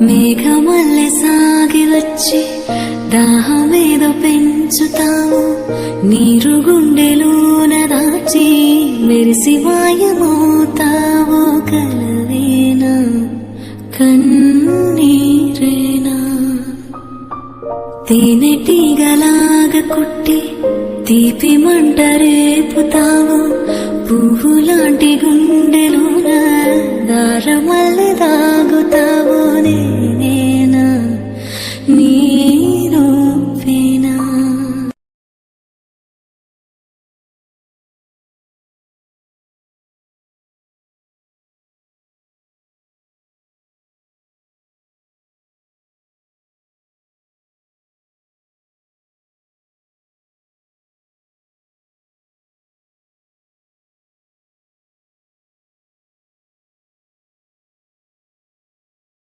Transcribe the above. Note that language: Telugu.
మేఘమల్లె సాగి వచ్చి దాహమేదో పెంచుతావు, నీరు గుండెలోన దాచి మెరిసి మాయమవుతావు. కలవేనా కన్నీరేనా తేనెటీగలాగ కుట్టి తీపి మంట రేపుతావు, పువ్వులాంటి గుండెలోన దారమల్లె దాగుతావు.